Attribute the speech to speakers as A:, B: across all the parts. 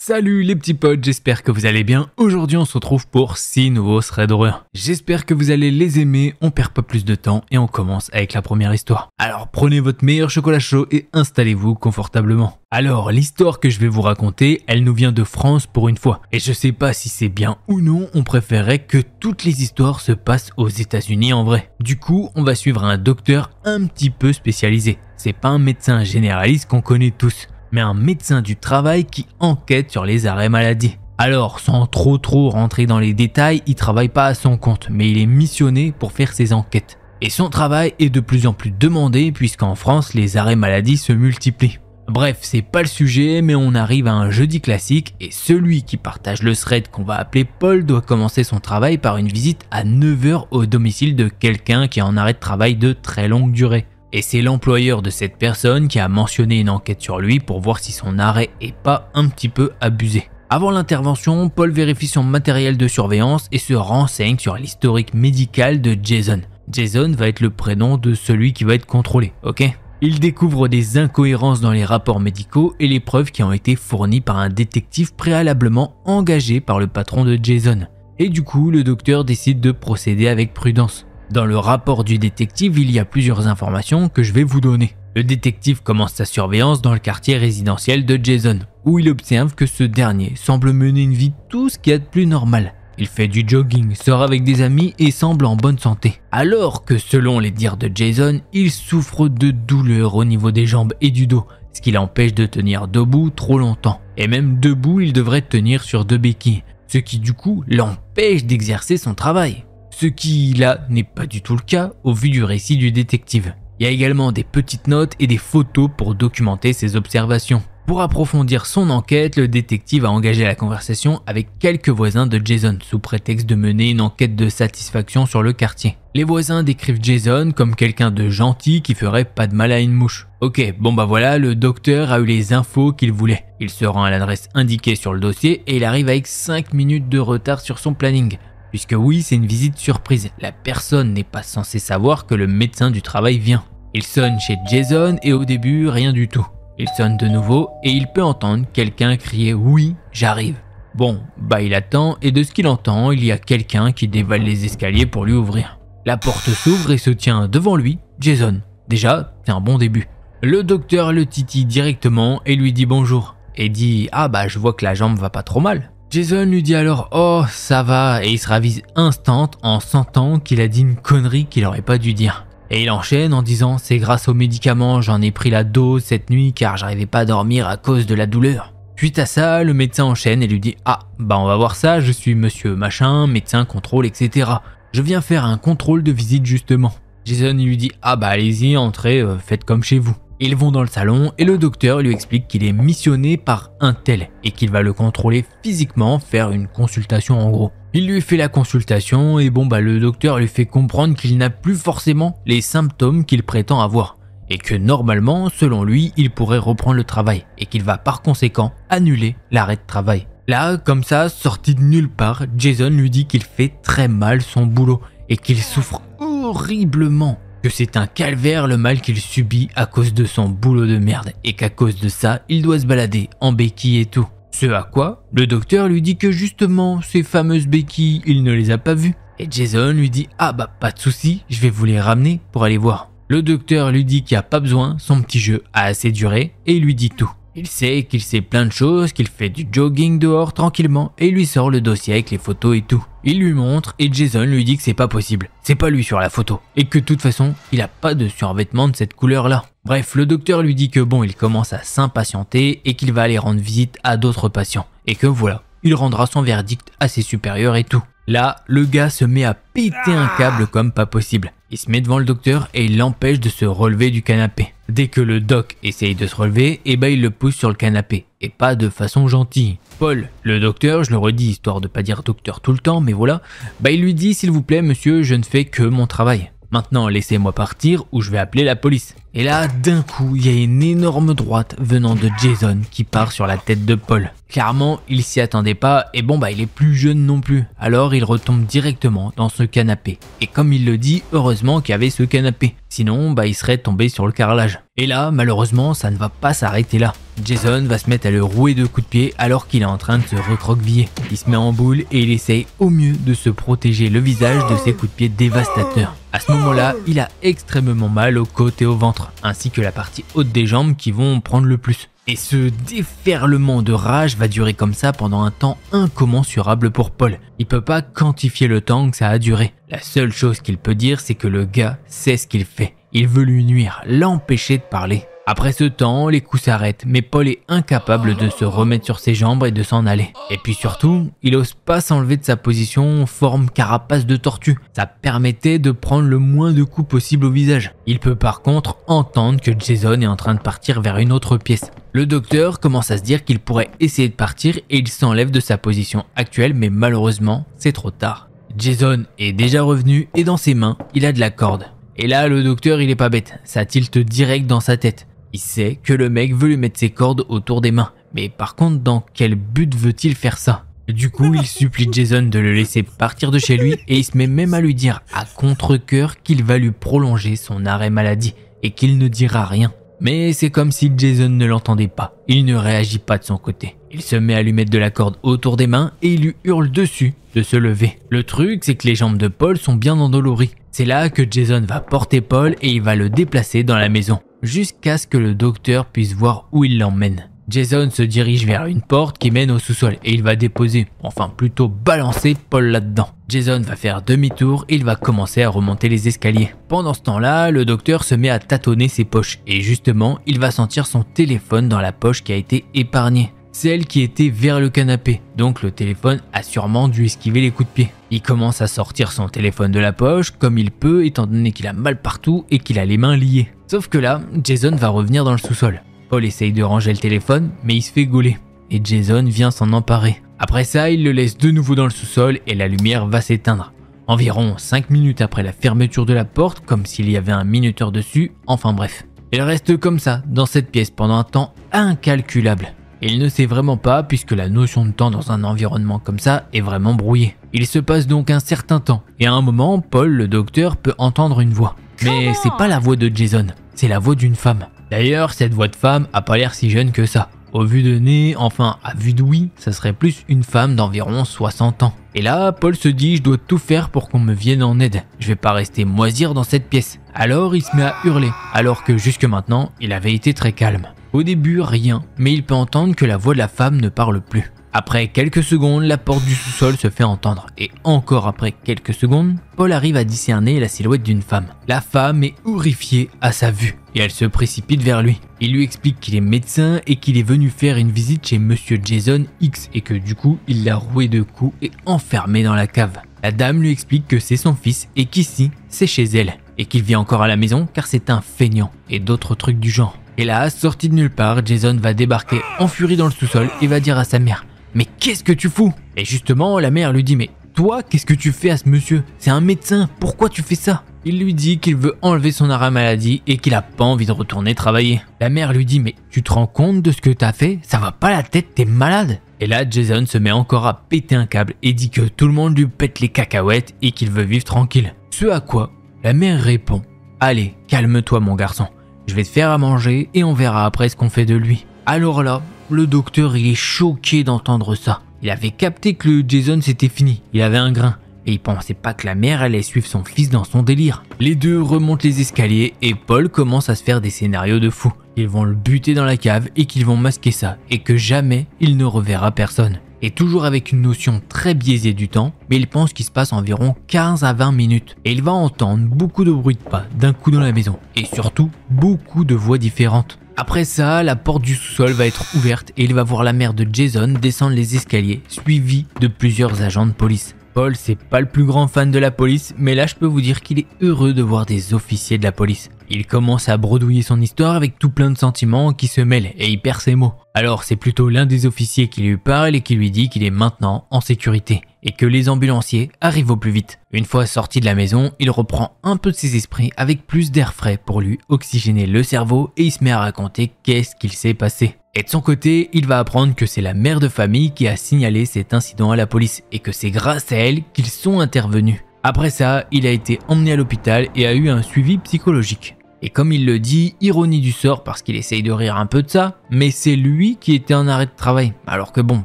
A: Salut les petits potes, j'espère que vous allez bien. Aujourd'hui on se retrouve pour 6 nouveaux threads d'horreur. J'espère que vous allez les aimer, on perd pas plus de temps et on commence avec la première histoire. Alors prenez votre meilleur chocolat chaud et installez-vous confortablement. Alors l'histoire que je vais vous raconter, elle nous vient de France pour une fois. Et je sais pas si c'est bien ou non, on préférerait que toutes les histoires se passent aux États-Unis en vrai. Du coup, on va suivre un docteur un petit peu spécialisé. C'est pas un médecin généraliste qu'on connaît tous, mais un médecin du travail qui enquête sur les arrêts maladie. Alors, sans trop rentrer dans les détails, il travaille pas à son compte, mais il est missionné pour faire ses enquêtes. Et son travail est de plus en plus demandé puisqu'en France, les arrêts maladie se multiplient. Bref, c'est pas le sujet, mais on arrive à un jeudi classique et celui qui partage le thread qu'on va appeler Paul doit commencer son travail par une visite à 9h au domicile de quelqu'un qui est en arrêt de travail de très longue durée. Et c'est l'employeur de cette personne qui a mentionné une enquête sur lui pour voir si son arrêt est pas un petit peu abusé. Avant l'intervention, Paul vérifie son matériel de surveillance et se renseigne sur l'historique médical de Jason. Jason va être le prénom de celui qui va être contrôlé, ok ? Il découvre des incohérences dans les rapports médicaux et les preuves qui ont été fournies par un détective préalablement engagé par le patron de Jason. Et du coup, le docteur décide de procéder avec prudence. Dans le rapport du détective, il y a plusieurs informations que je vais vous donner. Le détective commence sa surveillance dans le quartier résidentiel de Jason, où il observe que ce dernier semble mener une vie tout ce qu'il y a de plus normal. Il fait du jogging, sort avec des amis et semble en bonne santé. Alors que selon les dires de Jason, il souffre de douleurs au niveau des jambes et du dos, ce qui l'empêche de tenir debout trop longtemps. Et même debout, il devrait tenir sur 2 béquilles, ce qui du coup l'empêche d'exercer son travail. Ce qui, là, n'est pas du tout le cas au vu du récit du détective. Il y a également des petites notes et des photos pour documenter ses observations. Pour approfondir son enquête, le détective a engagé la conversation avec quelques voisins de Jason, sous prétexte de mener une enquête de satisfaction sur le quartier. Les voisins décrivent Jason comme quelqu'un de gentil qui ferait pas de mal à une mouche. Ok, bon bah voilà, le docteur a eu les infos qu'il voulait. Il se rend à l'adresse indiquée sur le dossier et il arrive avec 5 minutes de retard sur son planning. Puisque oui, c'est une visite surprise, la personne n'est pas censée savoir que le médecin du travail vient. Il sonne chez Jason et au début, rien du tout. Il sonne de nouveau et il peut entendre quelqu'un crier « Oui, j'arrive ». Bon, bah il attend et de ce qu'il entend, il y a quelqu'un qui dévale les escaliers pour lui ouvrir. La porte s'ouvre et se tient devant lui, Jason. Déjà, c'est un bon début. Le docteur le titille directement et lui dit bonjour. Et dit « Ah bah je vois que la jambe va pas trop mal ». Jason lui dit alors « Oh, ça va » et il se ravise instant en sentant qu'il a dit une connerie qu'il aurait pas dû dire. Et il enchaîne en disant « C'est grâce aux médicaments, j'en ai pris la dose cette nuit car j'arrivais pas à dormir à cause de la douleur. » Suite à ça, le médecin enchaîne et lui dit « Ah, bah on va voir ça, je suis monsieur machin, médecin, contrôle, etc. Je viens faire un contrôle de visite justement. » Jason lui dit « Ah bah allez-y, entrez, faites comme chez vous. » Ils vont dans le salon et le docteur lui explique qu'il est missionné par un tel et qu'il va le contrôler physiquement, faire une consultation en gros. Il lui fait la consultation et bon bah le docteur lui fait comprendre qu'il n'a plus forcément les symptômes qu'il prétend avoir et que normalement, selon lui, il pourrait reprendre le travail et qu'il va par conséquent annuler l'arrêt de travail. Là, comme ça, sorti de nulle part, Jason lui dit qu'il fait très mal son boulot et qu'il souffre horriblement. Que c'est un calvaire le mal qu'il subit à cause de son boulot de merde et qu'à cause de ça, il doit se balader en béquille et tout. Ce à quoi, le docteur lui dit que justement, ces fameuses béquilles, il ne les a pas vues. Et Jason lui dit « Ah bah pas de souci, je vais vous les ramener pour aller voir ». Le docteur lui dit qu'il n'y a pas besoin, son petit jeu a assez duré et il lui dit tout. Il sait qu'il sait plein de choses, qu'il fait du jogging dehors tranquillement et il lui sort le dossier avec les photos et tout. Il lui montre et Jason lui dit que c'est pas possible, c'est pas lui sur la photo et que de toute façon, il a pas de survêtement de cette couleur là. Bref, le docteur lui dit que bon, il commence à s'impatienter et qu'il va aller rendre visite à d'autres patients et que voilà, il rendra son verdict à ses supérieurs et tout. Là, le gars se met à péter un câble comme pas possible. Il se met devant le docteur et il l'empêche de se relever du canapé. Dès que le doc essaye de se relever, il le pousse sur le canapé. Et pas de façon gentille. Paul, le docteur, je le redis histoire de pas dire docteur tout le temps, mais voilà, il lui dit s'il vous plaît monsieur, je ne fais que mon travail. Maintenant laissez-moi partir ou je vais appeler la police. Et là, d'un coup, il y a une énorme droite venant de Jason qui part sur la tête de Paul. Clairement, il s'y attendait pas et bon il est plus jeune non plus. Alors il retombe directement dans ce canapé. Et comme il le dit, heureusement qu'il y avait ce canapé. Sinon, il serait tombé sur le carrelage. Et là, malheureusement, ça ne va pas s'arrêter là. Jason va se mettre à le rouer de coups de pied alors qu'il est en train de se recroqueviller. Il se met en boule et il essaye au mieux de se protéger le visage de ses coups de pied dévastateurs. À ce moment-là, il a extrêmement mal aux côtes et au ventre, ainsi que la partie haute des jambes qui vont prendre le plus. Et ce déferlement de rage va durer comme ça pendant un temps incommensurable pour Paul. Il peut pas quantifier le temps que ça a duré. La seule chose qu'il peut dire, c'est que le gars sait ce qu'il fait. Il veut lui nuire, l'empêcher de parler. Après ce temps, les coups s'arrêtent, mais Paul est incapable de se remettre sur ses jambes et de s'en aller. Et puis surtout, il ose pas s'enlever de sa position forme carapace de tortue. Ça permettait de prendre le moins de coups possible au visage. Il peut par contre entendre que Jason est en train de partir vers une autre pièce. Le docteur commence à se dire qu'il pourrait essayer de partir et il s'enlève de sa position actuelle, mais malheureusement, c'est trop tard. Jason est déjà revenu et dans ses mains, il a de la corde. Et là, le docteur, il est pas bête, ça tilte direct dans sa tête. Il sait que le mec veut lui mettre ses cordes autour des mains. Mais par contre, dans quel but veut-il faire ça? Du coup, il supplie Jason de le laisser partir de chez lui et il se met même à lui dire à contre-cœur qu'il va lui prolonger son arrêt maladie et qu'il ne dira rien. Mais c'est comme si Jason ne l'entendait pas. Il ne réagit pas de son côté. Il se met à lui mettre de la corde autour des mains et il lui hurle dessus de se lever. Le truc, c'est que les jambes de Paul sont bien endolories. C'est là que Jason va porter Paul et il va le déplacer dans la maison, jusqu'à ce que le docteur puisse voir où il l'emmène. Jason se dirige vers une porte qui mène au sous-sol et il va déposer, enfin plutôt balancer Paul là-dedans. Jason va faire demi-tour et il va commencer à remonter les escaliers. Pendant ce temps-là, le docteur se met à tâtonner ses poches et justement, il va sentir son téléphone dans la poche qui a été épargnée. Celle qui était vers le canapé, donc le téléphone a sûrement dû esquiver les coups de pied. Il commence à sortir son téléphone de la poche comme il peut étant donné qu'il a mal partout et qu'il a les mains liées. Sauf que là, Jason va revenir dans le sous-sol. Paul essaye de ranger le téléphone mais il se fait gauler et Jason vient s'en emparer. Après ça, il le laisse de nouveau dans le sous-sol et la lumière va s'éteindre. Environ 5 minutes après la fermeture de la porte, comme s'il y avait un minuteur dessus, enfin bref. Il reste comme ça dans cette pièce pendant un temps incalculable. Il ne sait vraiment pas puisque la notion de temps dans un environnement comme ça est vraiment brouillée. Il se passe donc un certain temps et à un moment, Paul, le docteur, peut entendre une voix. Mais c'est pas la voix de Jason, c'est la voix d'une femme. D'ailleurs, cette voix de femme a pas l'air si jeune que ça. Au vu de nez, enfin à vue d'ouïe, ça serait plus une femme d'environ 60 ans. Et là, Paul se dit, je dois tout faire pour qu'on me vienne en aide. Je vais pas rester moisir dans cette pièce. Alors il se met à hurler, alors que jusque maintenant, il avait été très calme. Au début, rien, mais il peut entendre que la voix de la femme ne parle plus. Après quelques secondes, la porte du sous-sol se fait entendre. Et encore après quelques secondes, Paul arrive à discerner la silhouette d'une femme. La femme est horrifiée à sa vue et elle se précipite vers lui. Il lui explique qu'il est médecin et qu'il est venu faire une visite chez Monsieur Jason X et que du coup, il l'a roué de coups et enfermé dans la cave. La dame lui explique que c'est son fils et qu'ici, c'est chez elle et qu'il vit encore à la maison car c'est un feignant et d'autres trucs du genre. Et là, sorti de nulle part, Jason va débarquer en furie dans le sous-sol et va dire à sa mère « Mais qu'est-ce que tu fous ?» Et justement, la mère lui dit « Mais toi, qu'est-ce que tu fais à ce monsieur? C'est un médecin, pourquoi tu fais ça ?» Il lui dit qu'il veut enlever son arrêt maladie et qu'il a pas envie de retourner travailler. La mère lui dit « Mais tu te rends compte de ce que t'as fait? Ça va pas la tête, t'es malade ?» Et là, Jason se met encore à péter un câble et dit que tout le monde lui pète les cacahuètes et qu'il veut vivre tranquille. Ce à quoi la mère répond « Allez, calme-toi mon garçon. Je vais te faire à manger et on verra après ce qu'on fait de lui. » Alors là, le docteur il est choqué d'entendre ça. Il avait capté que le Jason c'était fini, il avait un grain. Et il pensait pas que la mère allait suivre son fils dans son délire. Les deux remontent les escaliers et Paul commence à se faire des scénarios de fou. Ils vont le buter dans la cave et qu'ils vont masquer ça et que jamais il ne reverra personne. Et toujours avec une notion très biaisée du temps, mais il pense qu'il se passe environ 15 à 20 minutes. Et il va entendre beaucoup de bruit de pas d'un coup dans la maison. Et surtout, beaucoup de voix différentes. Après ça, la porte du sous-sol va être ouverte et il va voir la mère de Jason descendre les escaliers, suivie de plusieurs agents de police. Paul, c'est pas le plus grand fan de la police, mais là je peux vous dire qu'il est heureux de voir des officiers de la police. Il commence à bredouiller son histoire avec tout plein de sentiments qui se mêlent et il perd ses mots. Alors c'est plutôt l'un des officiers qui lui parle et qui lui dit qu'il est maintenant en sécurité et que les ambulanciers arrivent au plus vite. Une fois sorti de la maison, il reprend un peu de ses esprits avec plus d'air frais pour lui oxygéner le cerveau et il se met à raconter qu'est-ce qu'il s'est passé. Et de son côté, il va apprendre que c'est la mère de famille qui a signalé cet incident à la police et que c'est grâce à elle qu'ils sont intervenus. Après ça, il a été emmené à l'hôpital et a eu un suivi psychologique. Et comme il le dit, ironie du sort parce qu'il essaye de rire un peu de ça, mais c'est lui qui était en arrêt de travail. Alors que bon,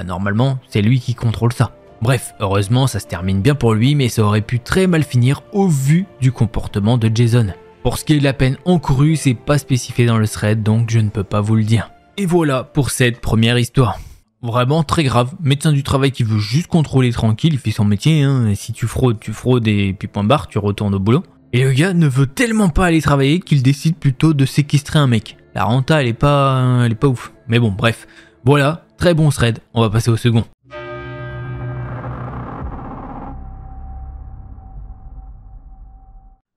A: normalement, c'est lui qui contrôle ça. Bref, heureusement ça se termine bien pour lui, mais ça aurait pu très mal finir au vu du comportement de Jason. Pour ce qui est de la peine encourue, c'est pas spécifié dans le thread, donc je ne peux pas vous le dire. Et voilà pour cette première histoire. Vraiment très grave, médecin du travail qui veut juste contrôler tranquille, il fait son métier, hein. Et si tu fraudes et puis point barre, tu retournes au boulot. Et le gars ne veut tellement pas aller travailler qu'il décide plutôt de séquestrer un mec. La renta elle est pas ouf. Mais bon bref, voilà, très bon thread, on va passer au second.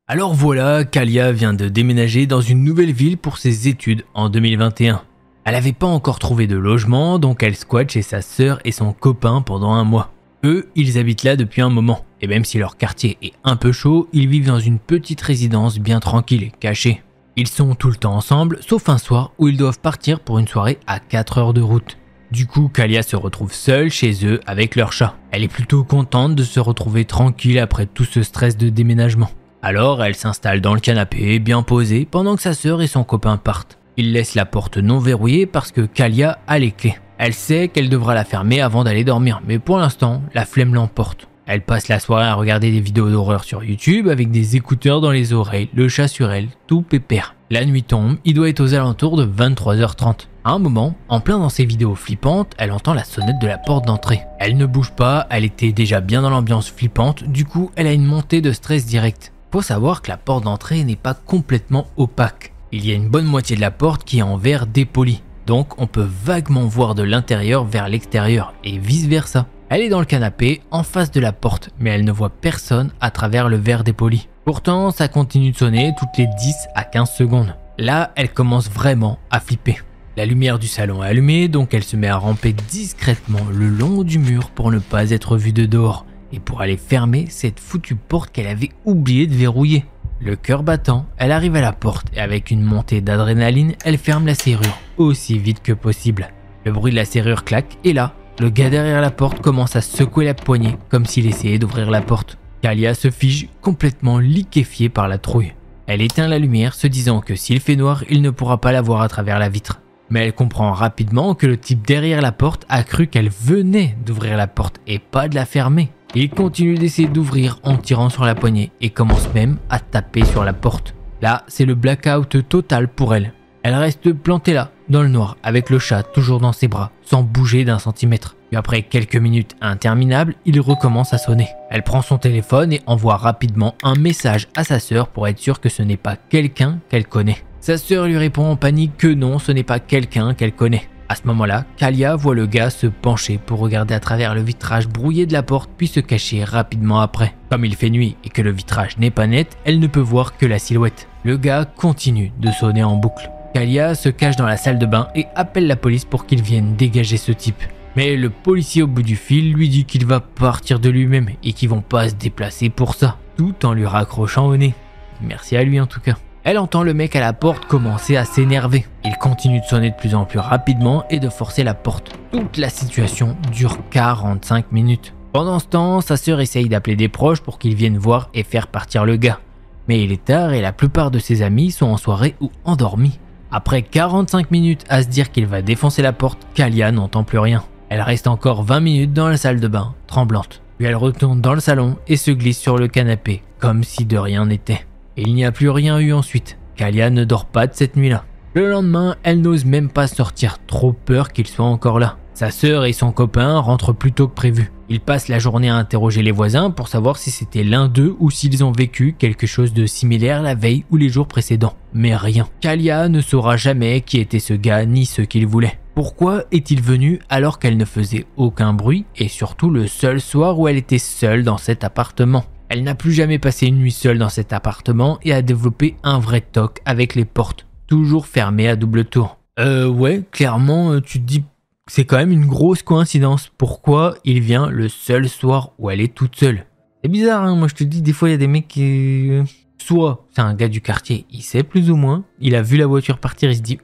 A: Alors voilà, Kalia vient de déménager dans une nouvelle ville pour ses études en 2021. Elle n'avait pas encore trouvé de logement, donc elle squatte chez sa sœur et son copain pendant un mois. Eux, ils habitent là depuis un moment, et même si leur quartier est un peu chaud, ils vivent dans une petite résidence bien tranquille et cachée. Ils sont tout le temps ensemble, sauf un soir où ils doivent partir pour une soirée à 4 heures de route. Du coup, Kalia se retrouve seule chez eux avec leur chat. Elle est plutôt contente de se retrouver tranquille après tout ce stress de déménagement. Alors, elle s'installe dans le canapé, bien posée, pendant que sa sœur et son copain partent. Ils laissent la porte non verrouillée parce que Kalia a les clés. Elle sait qu'elle devra la fermer avant d'aller dormir, mais pour l'instant, la flemme l'emporte. Elle passe la soirée à regarder des vidéos d'horreur sur YouTube avec des écouteurs dans les oreilles, le chat sur elle, tout pépère. La nuit tombe, il doit être aux alentours de 23h30. À un moment, en plein dans ses vidéos flippantes, elle entend la sonnette de la porte d'entrée. Elle ne bouge pas, elle était déjà bien dans l'ambiance flippante, du coup elle a une montée de stress directe. Faut savoir que la porte d'entrée n'est pas complètement opaque. Il y a une bonne moitié de la porte qui est en verre dépoli, donc on peut vaguement voir de l'intérieur vers l'extérieur et vice versa. Elle est dans le canapé en face de la porte, mais elle ne voit personne à travers le verre dépoli. Pourtant, ça continue de sonner toutes les 10 à 15 secondes. Là, elle commence vraiment à flipper. La lumière du salon est allumée, donc elle se met à ramper discrètement le long du mur pour ne pas être vue de dehors et pour aller fermer cette foutue porte qu'elle avait oublié de verrouiller. Le cœur battant, elle arrive à la porte et avec une montée d'adrénaline, elle ferme la serrure aussi vite que possible. Le bruit de la serrure claque et là, le gars derrière la porte commence à secouer la poignée comme s'il essayait d'ouvrir la porte. Kalia se fige complètement liquéfiée par la trouille. Elle éteint la lumière se disant que s'il fait noir, il ne pourra pas la voir à travers la vitre. Mais elle comprend rapidement que le type derrière la porte a cru qu'elle venait d'ouvrir la porte et pas de la fermer. Il continue d'essayer d'ouvrir en tirant sur la poignée et commence même à taper sur la porte. Là, c'est le blackout total pour elle. Elle reste plantée là, dans le noir, avec le chat toujours dans ses bras, sans bouger d'un centimètre. Puis après quelques minutes interminables, il recommence à sonner. Elle prend son téléphone et envoie rapidement un message à sa sœur pour être sûre que ce n'est pas quelqu'un qu'elle connaît. Sa sœur lui répond en panique que non, ce n'est pas quelqu'un qu'elle connaît. À ce moment-là, Kalia voit le gars se pencher pour regarder à travers le vitrage brouillé de la porte puis se cacher rapidement après. Comme il fait nuit et que le vitrage n'est pas net, elle ne peut voir que la silhouette. Le gars continue de sonner en boucle. Kalia se cache dans la salle de bain et appelle la police pour qu'ils viennent dégager ce type. Mais le policier au bout du fil lui dit qu'il va partir de lui-même et qu'ils vont pas se déplacer pour ça, tout en lui raccrochant au nez. Merci à lui en tout cas. Elle entend le mec à la porte commencer à s'énerver. Il continue de sonner de plus en plus rapidement et de forcer la porte. Toute la situation dure 45 minutes. Pendant ce temps, sa sœur essaye d'appeler des proches pour qu'ils viennent voir et faire partir le gars. Mais il est tard et la plupart de ses amis sont en soirée ou endormis. Après 45 minutes à se dire qu'il va défoncer la porte, Kalia n'entend plus rien. Elle reste encore 20 minutes dans la salle de bain, tremblante. Puis elle retourne dans le salon et se glisse sur le canapé, comme si de rien n'était. Et il n'y a plus rien eu ensuite. Kalia ne dort pas de cette nuit-là. Le lendemain, elle n'ose même pas sortir, trop peur qu'il soit encore là. Sa sœur et son copain rentrent plus tôt que prévu. Ils passent la journée à interroger les voisins pour savoir si c'était l'un d'eux ou s'ils ont vécu quelque chose de similaire la veille ou les jours précédents. Mais rien. Kalia ne saura jamais qui était ce gars ni ce qu'il voulait. Pourquoi est-il venu alors qu'elle ne faisait aucun bruit et surtout le seul soir où elle était seule dans cet appartement? Elle n'a plus jamais passé une nuit seule dans cet appartement et a développé un vrai toc avec les portes toujours fermées à double tour. Ouais, clairement, tu te dis que c'est quand même une grosse coïncidence. Pourquoi il vient le seul soir où elle est toute seule? C'est bizarre, hein, moi je te dis, des fois il y a des mecs qui... Soit c'est un gars du quartier, il sait plus ou moins, il a vu la voiture partir, il se dit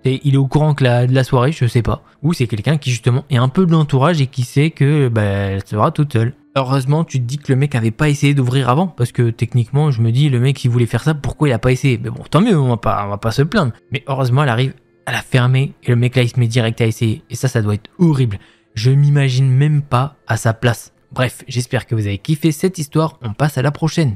A: et il est au courant que de la soirée, je sais pas. Ou c'est quelqu'un qui justement est un peu de l'entourage et qui sait que elle sera toute seule. Heureusement, tu te dis que le mec avait pas essayé d'ouvrir avant, parce que techniquement, je me dis, le mec il voulait faire ça, pourquoi il a pas essayé? Mais bon, tant mieux, on va pas se plaindre. Mais heureusement, elle arrive, elle a fermé, et le mec là il se met direct à essayer. Et ça doit être horrible. Je m'imagine même pas à sa place. Bref, j'espère que vous avez kiffé cette histoire, on passe à la prochaine.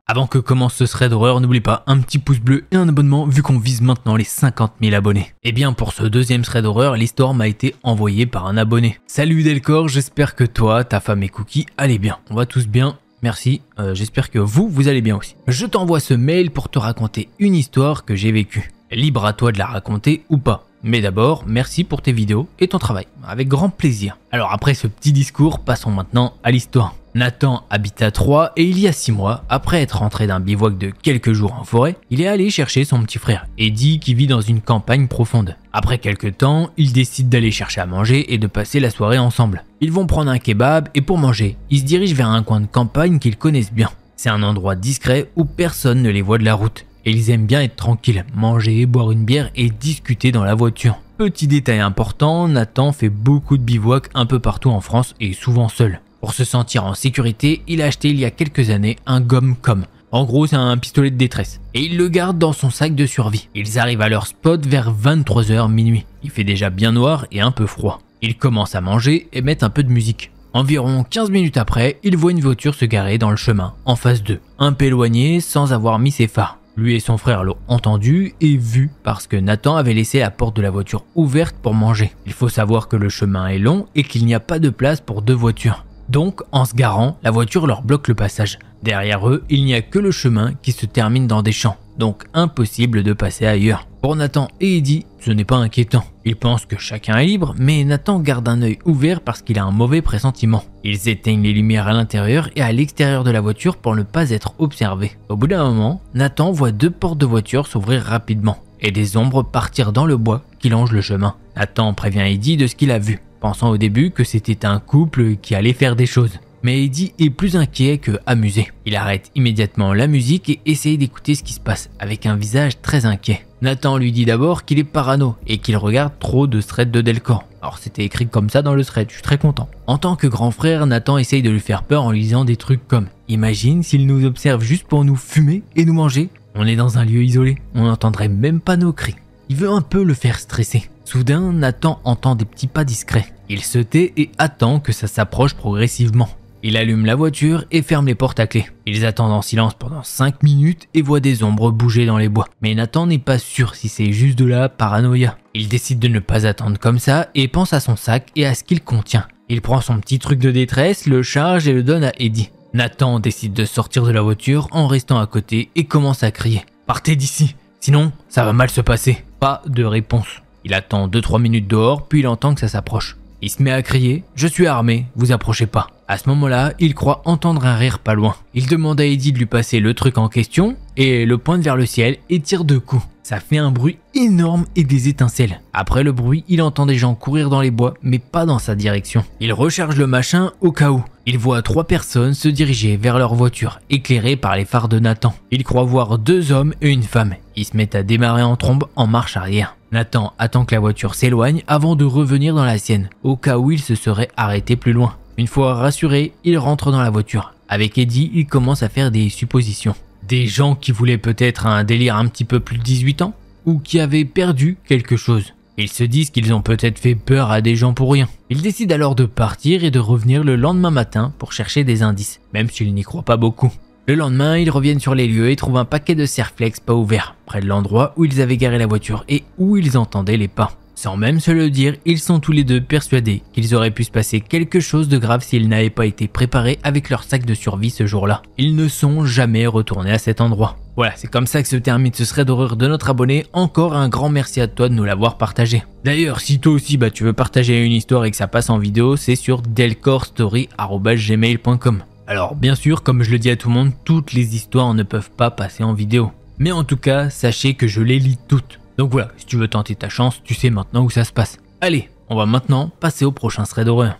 A: Avant que commence ce thread d'horreur, n'oublie pas un petit pouce bleu et un abonnement vu qu'on vise maintenant les 50 000 abonnés. Et bien pour ce deuxième thread d'horreur, l'histoire m'a été envoyée par un abonné. Salut Delcor, j'espère que toi, ta femme et Cookie allez bien. On va tous bien, merci, j'espère que vous allez bien aussi. Je t'envoie ce mail pour te raconter une histoire que j'ai vécue. Libre à toi de la raconter ou pas. Mais d'abord, merci pour tes vidéos et ton travail, avec grand plaisir. Alors après ce petit discours, passons maintenant à l'histoire. Nathan habite à Troyes et il y a 6 mois, après être rentré d'un bivouac de quelques jours en forêt, il est allé chercher son petit frère, Eddie, qui vit dans une campagne profonde. Après quelques temps, ils décident d'aller chercher à manger et de passer la soirée ensemble. Ils vont prendre un kebab et pour manger, ils se dirigent vers un coin de campagne qu'ils connaissent bien. C'est un endroit discret où personne ne les voit de la route. Et ils aiment bien être tranquilles, manger, boire une bière et discuter dans la voiture. Petit détail important, Nathan fait beaucoup de bivouacs un peu partout en France et souvent seul. Pour se sentir en sécurité, il a acheté il y a quelques années un GomCom. En gros, c'est un pistolet de détresse. Et il le garde dans son sac de survie. Ils arrivent à leur spot vers 23h minuit. Il fait déjà bien noir et un peu froid. Ils commencent à manger et mettent un peu de musique. Environ 15 minutes après, ils voient une voiture se garer dans le chemin, en face d'eux, un peu éloigné sans avoir mis ses phares. Lui et son frère l'ont entendu et vu parce que Nathan avait laissé la porte de la voiture ouverte pour manger. Il faut savoir que le chemin est long et qu'il n'y a pas de place pour 2 voitures. Donc, en se garant, la voiture leur bloque le passage. Derrière eux, il n'y a que le chemin qui se termine dans des champs, donc impossible de passer ailleurs. Pour Nathan et Eddie, ce n'est pas inquiétant. Ils pensent que chacun est libre, mais Nathan garde un œil ouvert parce qu'il a un mauvais pressentiment. Ils éteignent les lumières à l'intérieur et à l'extérieur de la voiture pour ne pas être observés. Au bout d'un moment, Nathan voit 2 portes de voiture s'ouvrir rapidement et des ombres partir dans le bois qui longe le chemin. Nathan prévient Eddie de ce qu'il a vu, pensant au début que c'était un couple qui allait faire des choses. Mais Eddie est plus inquiet que amusé. Il arrête immédiatement la musique et essaye d'écouter ce qui se passe avec un visage très inquiet. Nathan lui dit d'abord qu'il est parano et qu'il regarde trop de threads de Delcor. Alors c'était écrit comme ça dans le thread, je suis très content. En tant que grand frère, Nathan essaye de lui faire peur en lui disant des trucs comme « Imagine s'il nous observe juste pour nous fumer et nous manger. On est dans un lieu isolé, on n'entendrait même pas nos cris. » Il veut un peu le faire stresser. Soudain, Nathan entend des petits pas discrets. Il se tait et attend que ça s'approche progressivement. Il allume la voiture et ferme les portes à clé. Ils attendent en silence pendant 5 minutes et voient des ombres bouger dans les bois. Mais Nathan n'est pas sûr si c'est juste de la paranoïa. Il décide de ne pas attendre comme ça et pense à son sac et à ce qu'il contient. Il prend son petit truc de détresse, le charge et le donne à Eddie. Nathan décide de sortir de la voiture en restant à côté et commence à crier « Partez d'ici, sinon ça va mal se passer ». Pas de réponse. Il attend 2-3 minutes dehors puis il entend que ça s'approche. Il se met à crier « Je suis armé, vous approchez pas ». À ce moment-là, il croit entendre un rire pas loin. Il demande à Eddie de lui passer le truc en question et le pointe vers le ciel et tire 2 coups. Ça fait un bruit énorme et des étincelles. Après le bruit, il entend des gens courir dans les bois, mais pas dans sa direction. Il recharge le machin au cas où. Il voit 3 personnes se diriger vers leur voiture, éclairées par les phares de Nathan. Il croit voir 2 hommes et une femme. Il se met à démarrer en trombe en marche arrière. Nathan attend que la voiture s'éloigne avant de revenir dans la sienne, au cas où il se serait arrêté plus loin. Une fois rassuré, il rentre dans la voiture. Avec Eddie, il commence à faire des suppositions. Des gens qui voulaient peut-être un délire un petit peu plus de 18 ans ou qui avaient perdu quelque chose. Ils se disent qu'ils ont peut-être fait peur à des gens pour rien. Ils décident alors de partir et de revenir le lendemain matin pour chercher des indices, même s'ils n'y croient pas beaucoup. Le lendemain, ils reviennent sur les lieux et trouvent un paquet de Serflex pas ouvert, près de l'endroit où ils avaient garé la voiture et où ils entendaient les pas. Sans même se le dire, ils sont tous les deux persuadés qu'ils auraient pu se passer quelque chose de grave s'ils n'avaient pas été préparés avec leur sac de survie ce jour-là. Ils ne sont jamais retournés à cet endroit. Voilà, c'est comme ça que se termine ce thread d'horreur de notre abonné. Encore un grand merci à toi de nous l'avoir partagé. D'ailleurs, si toi aussi tu veux partager une histoire et que ça passe en vidéo, c'est sur delcorestory@gmail.com. Alors bien sûr, comme je le dis à tout le monde, toutes les histoires ne peuvent pas passer en vidéo. Mais en tout cas, sachez que je les lis toutes. Donc voilà, si tu veux tenter ta chance, tu sais maintenant où ça se passe. Allez, on va maintenant passer au prochain thread d'horreur.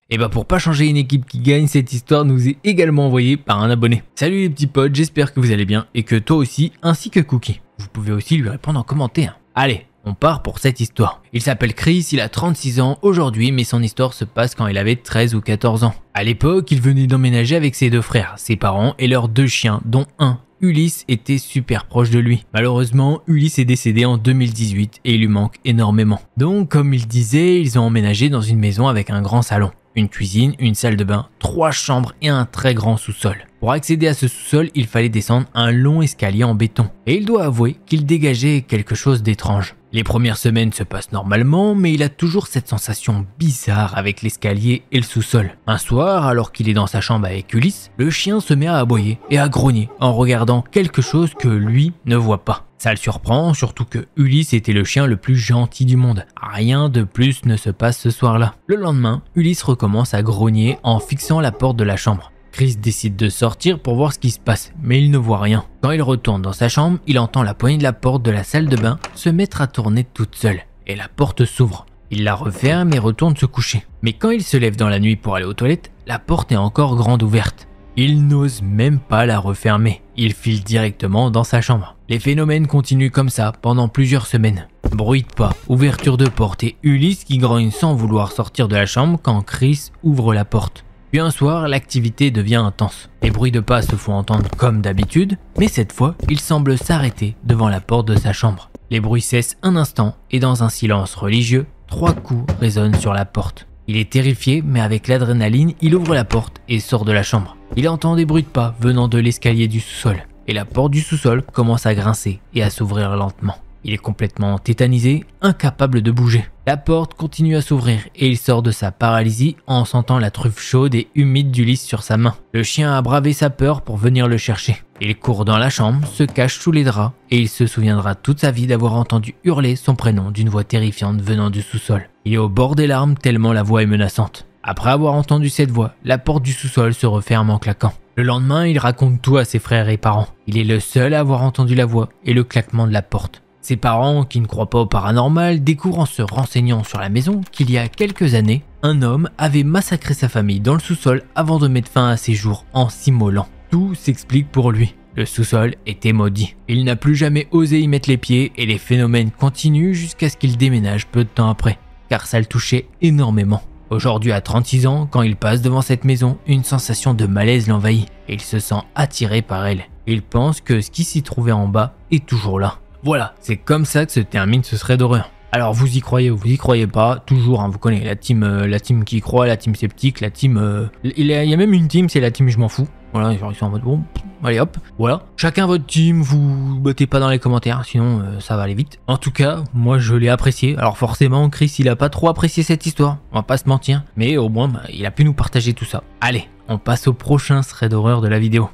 A: Et pour pas changer une équipe qui gagne, cette histoire nous est également envoyée par un abonné. Salut les petits potes, j'espère que vous allez bien et que toi aussi, ainsi que Cookie. Vous pouvez aussi lui répondre en commentaire. Allez, on part pour cette histoire. Il s'appelle Chris, il a 36 ans aujourd'hui, mais son histoire se passe quand il avait 13 ou 14 ans. À l'époque, il venait d'emménager avec ses deux frères, ses parents et leurs deux chiens, dont un, Ulysse, était super proche de lui. Malheureusement, Ulysse est décédé en 2018 et il lui manque énormément. Donc, comme il disait, ils ont emménagé dans une maison avec un grand salon, une cuisine, une salle de bain, 3 chambres et un très grand sous-sol. Pour accéder à ce sous-sol, il fallait descendre un long escalier en béton. Et il doit avouer qu'il dégageait quelque chose d'étrange. Les premières semaines se passent normalement, mais il a toujours cette sensation bizarre avec l'escalier et le sous-sol. Un soir, alors qu'il est dans sa chambre avec Ulysse, le chien se met à aboyer et à grogner en regardant quelque chose que lui ne voit pas. Ça le surprend, surtout que Ulysse était le chien le plus gentil du monde. Rien de plus ne se passe ce soir-là. Le lendemain, Ulysse recommence à grogner en fixant la porte de la chambre. Chris décide de sortir pour voir ce qui se passe, mais il ne voit rien. Quand il retourne dans sa chambre, il entend la poignée de la porte de la salle de bain se mettre à tourner toute seule, et la porte s'ouvre. Il la referme et retourne se coucher. Mais quand il se lève dans la nuit pour aller aux toilettes, la porte est encore grande ouverte. Il n'ose même pas la refermer. Il file directement dans sa chambre. Les phénomènes continuent comme ça pendant plusieurs semaines. Bruit de pas, ouverture de porte et Ulysse qui grogne sans vouloir sortir de la chambre quand Chris ouvre la porte. Puis un soir, l'activité devient intense. Les bruits de pas se font entendre comme d'habitude, mais cette fois, il semble s'arrêter devant la porte de sa chambre. Les bruits cessent un instant et dans un silence religieux, 3 coups résonnent sur la porte. Il est terrifié, mais avec l'adrénaline, il ouvre la porte et sort de la chambre. Il entend des bruits de pas venant de l'escalier du sous-sol, et la porte du sous-sol commence à grincer et à s'ouvrir lentement. Il est complètement tétanisé, incapable de bouger. La porte continue à s'ouvrir et il sort de sa paralysie en sentant la truffe chaude et humide d'Ulysse sur sa main. Le chien a bravé sa peur pour venir le chercher. Il court dans la chambre, se cache sous les draps et il se souviendra toute sa vie d'avoir entendu hurler son prénom d'une voix terrifiante venant du sous-sol. Il est au bord des larmes tellement la voix est menaçante. Après avoir entendu cette voix, la porte du sous-sol se referme en claquant. Le lendemain, il raconte tout à ses frères et parents. Il est le seul à avoir entendu la voix et le claquement de la porte. Ses parents, qui ne croient pas au paranormal, découvrent en se renseignant sur la maison qu'il y a quelques années, un homme avait massacré sa famille dans le sous-sol avant de mettre fin à ses jours en s'immolant. Tout s'explique pour lui. Le sous-sol était maudit. Il n'a plus jamais osé y mettre les pieds et les phénomènes continuent jusqu'à ce qu'il déménage peu de temps après, car ça le touchait énormément. Aujourd'hui à 36 ans, quand il passe devant cette maison, une sensation de malaise l'envahit et il se sent attiré par elle. Il pense que ce qui s'y trouvait en bas est toujours là. Voilà, c'est comme ça que se termine ce thread d'horreur. Alors vous y croyez ou vous y croyez pas, toujours, hein, vous connaissez la team qui y croit, la team sceptique, la team... il y a même une team, c'est la team je m'en fous. Voilà, genre ils sont en mode bon, allez hop, voilà. Chacun votre team, vous battez pas dans les commentaires, sinon ça va aller vite. En tout cas, moi je l'ai apprécié. Alors forcément, Chris il a pas trop apprécié cette histoire, on va pas se mentir. Mais au moins, il a pu nous partager tout ça. Allez, on passe au prochain thread d'horreur de la vidéo.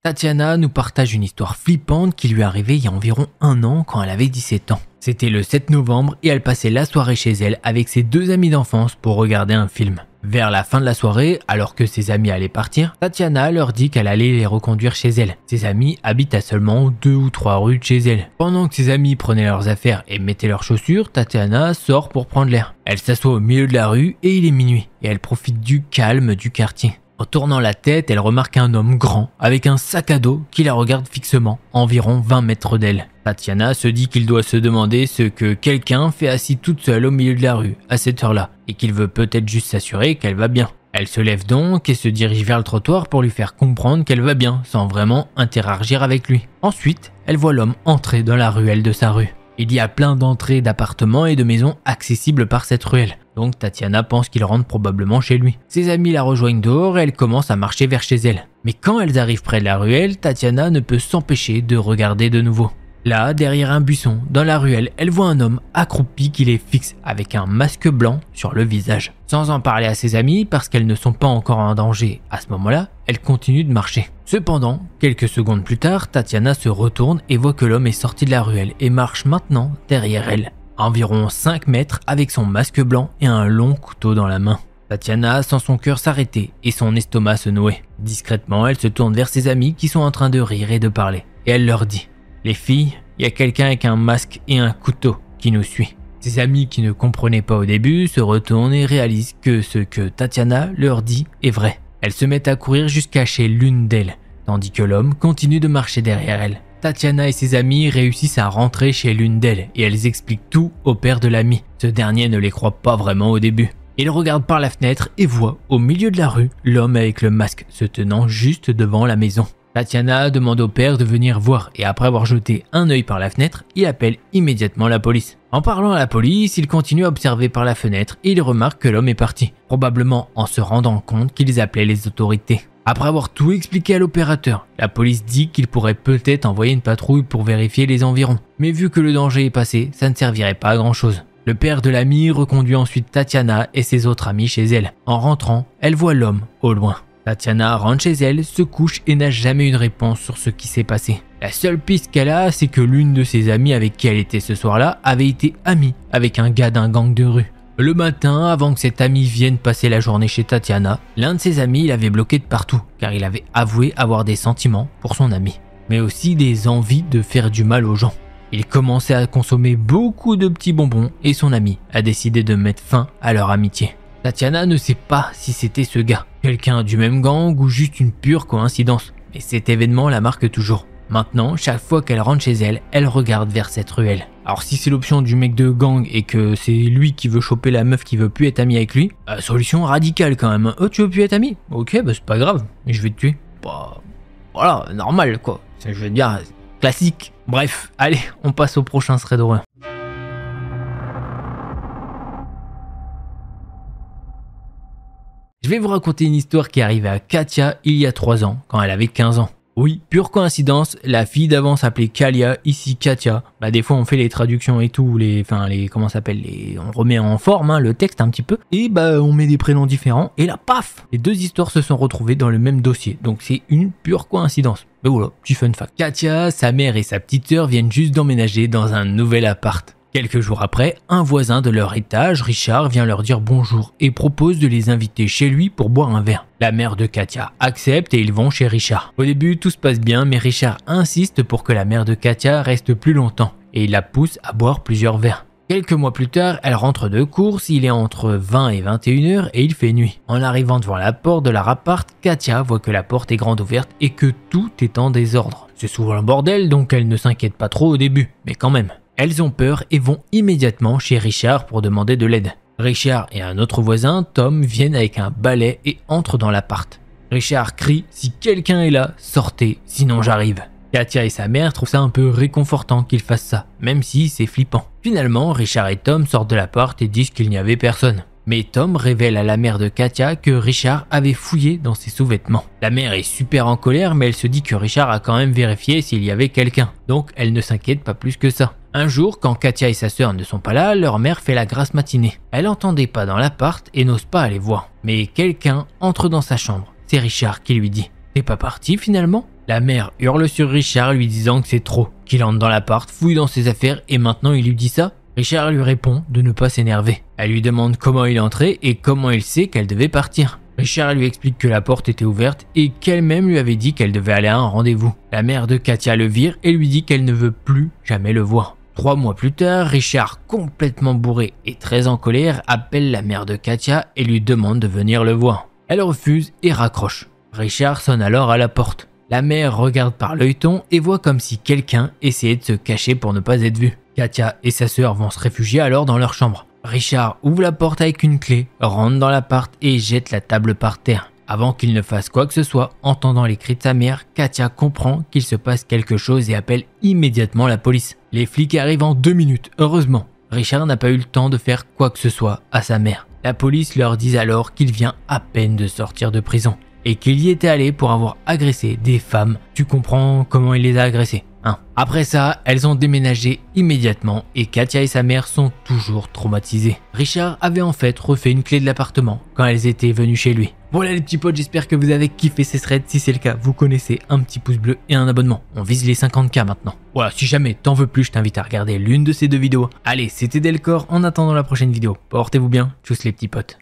A: Tatiana nous partage une histoire flippante qui lui est arrivée il y a environ 1 an quand elle avait 17 ans. C'était le 7 novembre et elle passait la soirée chez elle avec ses 2 amis d'enfance pour regarder un film. Vers la fin de la soirée, alors que ses amis allaient partir, Tatiana leur dit qu'elle allait les reconduire chez elle. Ses amis habitent à seulement 2 ou 3 rues de chez elle. Pendant que ses amis prenaient leurs affaires et mettaient leurs chaussures, Tatiana sort pour prendre l'air. Elle s'assoit au milieu de la rue et il est minuit et elle profite du calme du quartier. En tournant la tête, elle remarque un homme grand, avec un sac à dos qui la regarde fixement, environ 20 mètres d'elle. Tatiana se dit qu'il doit se demander ce que quelqu'un fait assis toute seule au milieu de la rue, à cette heure-là, et qu'il veut peut-être juste s'assurer qu'elle va bien. Elle se lève donc et se dirige vers le trottoir pour lui faire comprendre qu'elle va bien, sans vraiment interagir avec lui. Ensuite, elle voit l'homme entrer dans la ruelle de sa rue. Il y a plein d'entrées d'appartements et de maisons accessibles par cette ruelle. donc Tatiana pense qu'il rentre probablement chez lui. Ses amis la rejoignent dehors et elle commence à marcher vers chez elle. Mais quand elles arrivent près de la ruelle, Tatiana ne peut s'empêcher de regarder de nouveau. Là, derrière un buisson, dans la ruelle, elle voit un homme accroupi qui les fixe avec un masque blanc sur le visage. Sans en parler à ses amis, parce qu'elles ne sont pas encore en danger à ce moment-là, elle continue de marcher. Cependant, quelques secondes plus tard, Tatiana se retourne et voit que l'homme est sorti de la ruelle et marche maintenant derrière elle. À environ 5 mètres avec son masque blanc et un long couteau dans la main. Tatiana sent son cœur s'arrêter et son estomac se nouer. Discrètement, elle se tourne vers ses amis qui sont en train de rire et de parler. Et elle leur dit: les filles, il y a quelqu'un avec un masque et un couteau qui nous suit. Ses amis qui ne comprenaient pas au début se retournent et réalisent que ce que Tatiana leur dit est vrai. Elles se mettent à courir jusqu'à chez l'une d'elles, tandis que l'homme continue de marcher derrière elle. Tatiana et ses amis réussissent à rentrer chez l'une d'elles et elles expliquent tout au père de l'ami. Ce dernier ne les croit pas vraiment au début. Il regarde par la fenêtre et voit au milieu de la rue l'homme avec le masque se tenant juste devant la maison. Tatiana demande au père de venir voir et après avoir jeté un œil par la fenêtre, il appelle immédiatement la police. En parlant à la police, il continue à observer par la fenêtre et il remarque que l'homme est parti, probablement en se rendant compte qu'ils appelaient les autorités. Après avoir tout expliqué à l'opérateur, la police dit qu'il pourrait peut-être envoyer une patrouille pour vérifier les environs. Mais vu que le danger est passé, ça ne servirait pas à grand chose. Le père de l'ami reconduit ensuite Tatiana et ses autres amis chez elle. En rentrant, elle voit l'homme au loin. Tatiana rentre chez elle, se couche et n'a jamais eu de réponse sur ce qui s'est passé. La seule piste qu'elle a, c'est que l'une de ses amies avec qui elle était ce soir-là avait été amie avec un gars d'un gang de rue. Le matin, avant que cet ami vienne passer la journée chez Tatiana, l'un de ses amis l'avait bloqué de partout car il avait avoué avoir des sentiments pour son ami, mais aussi des envies de faire du mal aux gens. Il commençait à consommer beaucoup de petits bonbons et son ami a décidé de mettre fin à leur amitié. Tatiana ne sait pas si c'était ce gars, quelqu'un du même gang ou juste une pure coïncidence, mais cet événement la marque toujours. Maintenant, chaque fois qu'elle rentre chez elle, elle regarde vers cette ruelle. Alors si c'est l'option du mec de gang et que c'est lui qui veut choper la meuf qui veut plus être amie avec lui, solution radicale quand même. Oh, tu veux plus être amie? Ok, bah c'est pas grave, mais je vais te tuer. Bah, voilà, normal quoi. Je veux dire, classique. Bref, allez, on passe au prochain thread d'horreur. Je vais vous raconter une histoire qui est arrivée à Katia il y a 3 ans, quand elle avait 15 ans. Oui, pure coïncidence, la fille d'avant s'appelait Kalia, ici Katia. Bah des fois on fait les traductions et tout, comment ça s'appelle, on remet en forme le texte un petit peu, et bah on met des prénoms différents, et là paf, les deux histoires se sont retrouvées dans le même dossier, donc c'est une pure coïncidence. Mais voilà, petit fun fact. Katia, sa mère et sa petite sœur viennent juste d'emménager dans un nouvel appart. Quelques jours après, un voisin de leur étage, Richard, vient leur dire bonjour et propose de les inviter chez lui pour boire un verre. La mère de Katia accepte et ils vont chez Richard. Au début, tout se passe bien, mais Richard insiste pour que la mère de Katia reste plus longtemps et il la pousse à boire plusieurs verres. Quelques mois plus tard, elle rentre de course, il est entre 20 et 21h et il fait nuit. En arrivant devant la porte de leur appart, Katia voit que la porte est grande ouverte et que tout est en désordre. C'est souvent le bordel, donc elle ne s'inquiète pas trop au début, mais quand même. Elles ont peur et vont immédiatement chez Richard pour demander de l'aide. Richard et un autre voisin, Tom, viennent avec un balai et entrent dans l'appart. Richard crie « Si quelqu'un est là, sortez, sinon j'arrive ». Katia et sa mère trouvent ça un peu réconfortant qu'ils fassent ça, même si c'est flippant. Finalement, Richard et Tom sortent de l'appart et disent qu'il n'y avait personne. Mais Tom révèle à la mère de Katia que Richard avait fouillé dans ses sous-vêtements. La mère est super en colère, mais elle se dit que Richard a quand même vérifié s'il y avait quelqu'un, donc elle ne s'inquiète pas plus que ça. Un jour, quand Katia et sa sœur ne sont pas là, leur mère fait la grasse matinée. Elle n'entendait pas dans l'appart et n'ose pas aller voir. Mais quelqu'un entre dans sa chambre. C'est Richard qui lui dit « T'es pas parti finalement ?» La mère hurle sur Richard lui disant que c'est trop, qu'il entre dans l'appart, fouille dans ses affaires et maintenant il lui dit ça. Richard lui répond de ne pas s'énerver. Elle lui demande comment il est entré et comment il sait qu'elle devait partir. Richard lui explique que la porte était ouverte et qu'elle-même lui avait dit qu'elle devait aller à un rendez-vous. La mère de Katia le vire et lui dit qu'elle ne veut plus jamais le voir. 3 mois plus tard, Richard, complètement bourré et très en colère, appelle la mère de Katia et lui demande de venir le voir. Elle refuse et raccroche. Richard sonne alors à la porte. La mère regarde par l'œilleton et voit comme si quelqu'un essayait de se cacher pour ne pas être vu. Katia et sa sœur vont se réfugier alors dans leur chambre. Richard ouvre la porte avec une clé, rentre dans l'appart et jette la table par terre. Avant qu'il ne fasse quoi que ce soit, entendant les cris de sa mère, Katia comprend qu'il se passe quelque chose et appelle immédiatement la police. Les flics arrivent en 2 minutes, heureusement. Richard n'a pas eu le temps de faire quoi que ce soit à sa mère. La police leur dit alors qu'il vient à peine de sortir de prison et qu'il y était allé pour avoir agressé des femmes. Tu comprends comment il les a agressées, hein? Après ça, elles ont déménagé immédiatement et Katia et sa mère sont toujours traumatisées. Richard avait en fait refait une clé de l'appartement quand elles étaient venues chez lui. Voilà les petits potes, j'espère que vous avez kiffé ces threads. Si c'est le cas, vous connaissez, un petit pouce bleu et un abonnement. On vise les 50K maintenant. Voilà, si jamais t'en veux plus, je t'invite à regarder l'une de ces deux vidéos. Allez, c'était Delcor, en attendant la prochaine vidéo. Portez-vous bien, tchuss les petits potes.